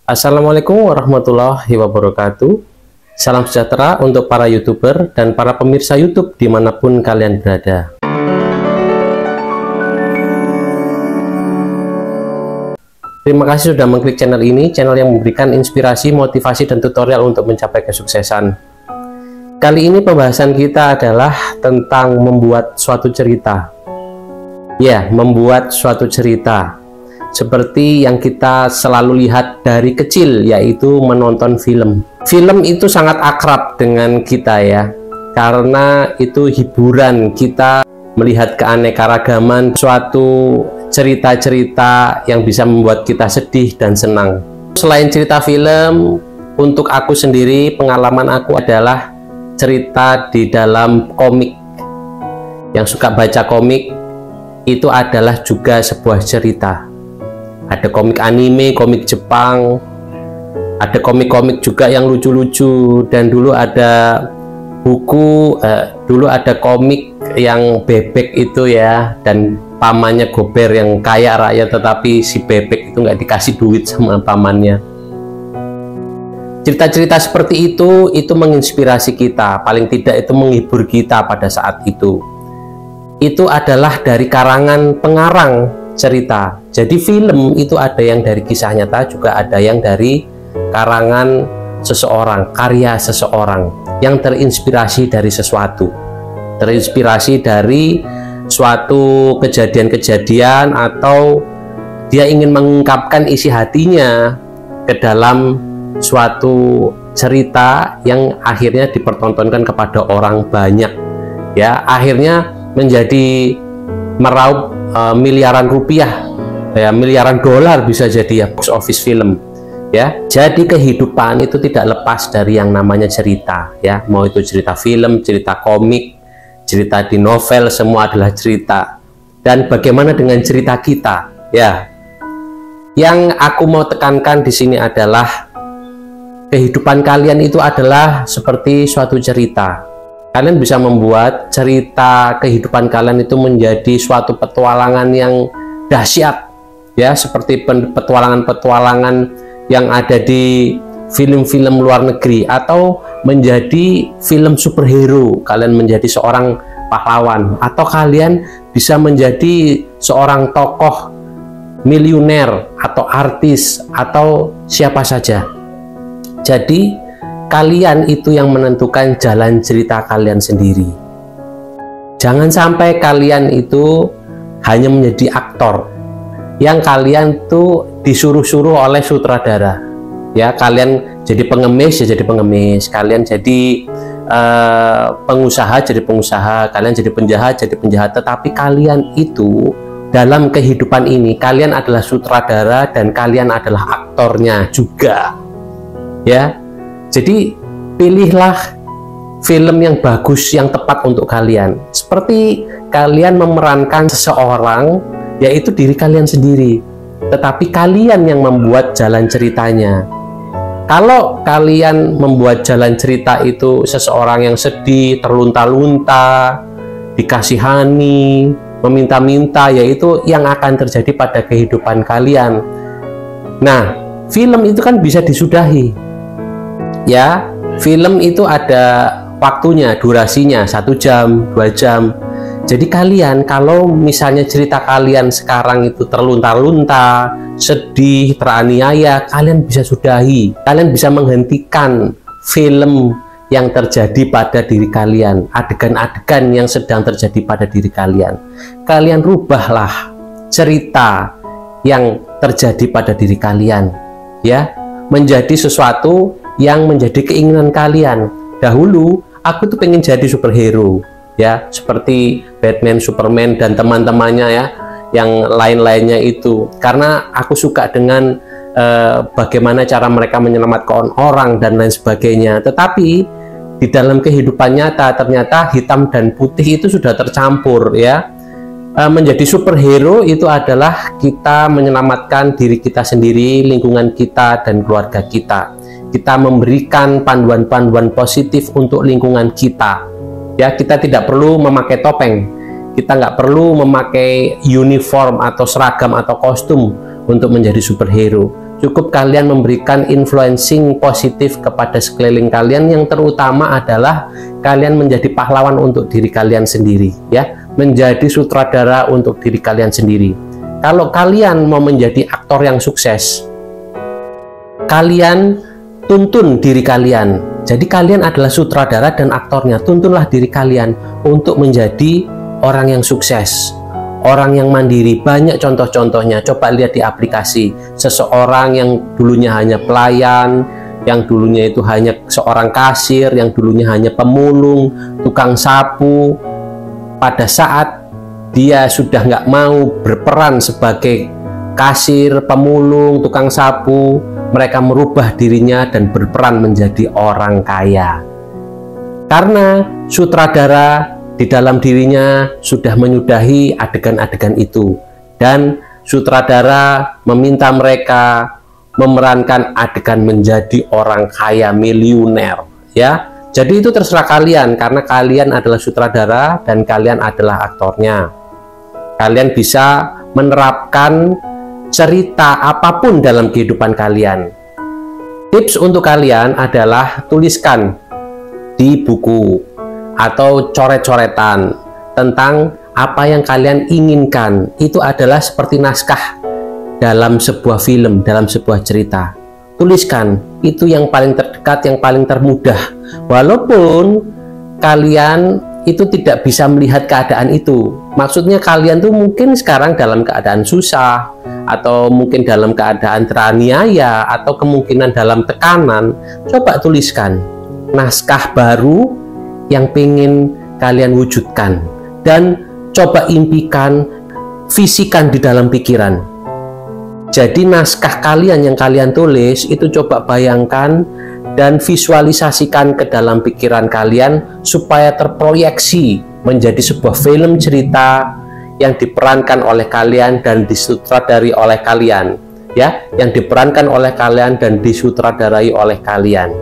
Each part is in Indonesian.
Assalamualaikum warahmatullahi wabarakatuh. Salam sejahtera untuk para YouTuber dan para pemirsa YouTube dimanapun kalian berada. Terima kasih sudah mengklik channel ini, channel yang memberikan inspirasi, motivasi, dan tutorial untuk mencapai kesuksesan. Kali ini pembahasan kita adalah tentang membuat suatu cerita. Ya, membuat suatu cerita. Seperti yang kita selalu lihat dari kecil, yaitu menonton film. Film itu sangat akrab dengan kita ya, karena itu hiburan kita melihat keanekaragaman suatu cerita-cerita yang bisa membuat kita sedih dan senang. Selain cerita film, untuk aku sendiri pengalaman aku adalah cerita di dalam komik. Yang suka baca komik itu adalah juga sebuah cerita. Ada komik anime, komik Jepang, ada komik-komik juga yang lucu-lucu, dan dulu ada buku, dulu ada komik yang bebek itu ya, dan pamannya gober yang kaya raya, tetapi si bebek itu nggak dikasih duit sama pamannya. Cerita-cerita seperti itu menginspirasi kita, paling tidak itu menghibur kita pada saat itu. Itu adalah dari karangan pengarang cerita. Jadi film itu ada yang dari kisah nyata, juga ada yang dari karangan seseorang, karya seseorang yang terinspirasi dari sesuatu, terinspirasi dari suatu kejadian-kejadian, atau dia ingin mengungkapkan isi hatinya ke dalam suatu cerita yang akhirnya dipertontonkan kepada orang banyak ya, akhirnya menjadi meraup miliaran rupiah ya, miliaran dolar bisa jadi ya, box office film ya. Jadi kehidupan itu tidak lepas dari yang namanya cerita ya, mau itu cerita film, cerita komik, cerita di novel, semua adalah cerita. Dan bagaimana dengan cerita kita ya? Yang aku mau tekankan di sini adalah kehidupan kalian itu adalah seperti suatu cerita. Kalian bisa membuat cerita kehidupan kalian itu menjadi suatu petualangan yang dahsyat ya, seperti petualangan-petualangan yang ada di film-film luar negeri, atau menjadi film superhero, kalian menjadi seorang pahlawan, atau kalian bisa menjadi seorang tokoh miliuner atau artis atau siapa saja. Jadi kalian itu yang menentukan jalan cerita kalian sendiri. Jangan sampai kalian itu hanya menjadi aktor yang kalian tuh disuruh-suruh oleh sutradara ya. Kalian jadi pengemis ya jadi pengemis, kalian jadi pengusaha jadi pengusaha, kalian jadi penjahat jadi penjahat. Tetapi kalian itu dalam kehidupan ini, kalian adalah sutradara dan kalian adalah aktornya juga ya. Jadi pilihlah film yang bagus, yang tepat untuk kalian. Seperti kalian memerankan seseorang, yaitu diri kalian sendiri, tetapi kalian yang membuat jalan ceritanya. Kalau kalian membuat jalan cerita itu seseorang yang sedih, terlunta-lunta, dikasihani, meminta-minta, yaitu yang akan terjadi pada kehidupan kalian. Nah, film itu kan bisa disudahi ya. Film itu ada waktunya, durasinya 1 jam, 2 jam. Jadi kalian kalau misalnya cerita kalian sekarang itu terlunta-lunta, sedih, teraniaya, kalian bisa sudahi. Kalian bisa menghentikan film yang terjadi pada diri kalian, adegan-adegan yang sedang terjadi pada diri kalian. Kalian rubahlah cerita yang terjadi pada diri kalian ya, menjadi sesuatu yang menjadi keinginan kalian. Dahulu aku tuh pengen jadi superhero ya, seperti Batman, Superman, dan teman-temannya ya, yang lain-lainnya itu, karena aku suka dengan bagaimana cara mereka menyelamatkan orang dan lain sebagainya. Tetapi di dalam kehidupan nyata ternyata hitam dan putih itu sudah tercampur ya. Menjadi superhero itu adalah kita menyelamatkan diri kita sendiri, lingkungan kita, dan keluarga kita. Kita memberikan panduan-panduan positif untuk lingkungan kita ya. Kita tidak perlu memakai topeng, kita nggak perlu memakai uniform atau seragam atau kostum untuk menjadi superhero. cukup kalian memberikan influencing positif kepada sekeliling kalian, yang terutama adalah kalian menjadi pahlawan untuk diri kalian sendiri, ya, menjadi sutradara untuk diri kalian sendiri. Kalau kalian mau menjadi aktor yang sukses, kalian tuntun diri kalian. Jadi kalian adalah sutradara dan aktornya. Tuntunlah diri kalian untuk menjadi orang yang sukses, orang yang mandiri. Banyak contoh-contohnya. Coba lihat di aplikasi. Seseorang yang dulunya hanya pelayan, yang dulunya itu hanya seorang kasir, yang dulunya hanya pemulung, tukang sapu, pada saat dia sudah nggak mau berperan sebagai kasir, pemulung, tukang sapu, mereka merubah dirinya dan berperan menjadi orang kaya. Karena sutradara di dalam dirinya sudah menyudahi adegan-adegan itu, dan sutradara meminta mereka memerankan adegan menjadi orang kaya miliuner, ya. Jadi itu terserah kalian, karena kalian adalah sutradara dan kalian adalah aktornya. Kalian bisa menerapkan cerita apapun dalam kehidupan kalian. Tips untuk kalian adalah tuliskan di buku atau coret-coretan tentang apa yang kalian inginkan. Itu adalah seperti naskah dalam sebuah film, dalam sebuah cerita. Tuliskan, itu yang paling terdekat, yang paling termudah. Walaupun kalian itu tidak bisa melihat keadaan itu. Maksudnya kalian tuh mungkin sekarang dalam keadaan susah, atau mungkin dalam keadaan teraniaya, atau kemungkinan dalam tekanan. Coba tuliskan naskah baru yang pengen kalian wujudkan, dan coba impikan, visikan di dalam pikiran. Jadi naskah kalian yang kalian tulis itu coba bayangkan dan visualisasikan ke dalam pikiran kalian supaya terproyeksi menjadi sebuah film cerita yang diperankan oleh kalian dan disutradari oleh kalian, ya, yang diperankan oleh kalian dan disutradarai oleh kalian.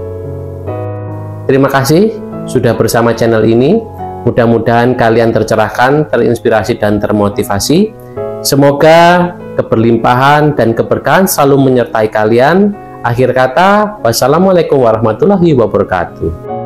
Terima kasih sudah bersama channel ini. Mudah-mudahan kalian tercerahkan, terinspirasi dan termotivasi. Semoga keberlimpahan dan keberkahan selalu menyertai kalian. Akhir kata, wassalamualaikum warahmatullahi wabarakatuh.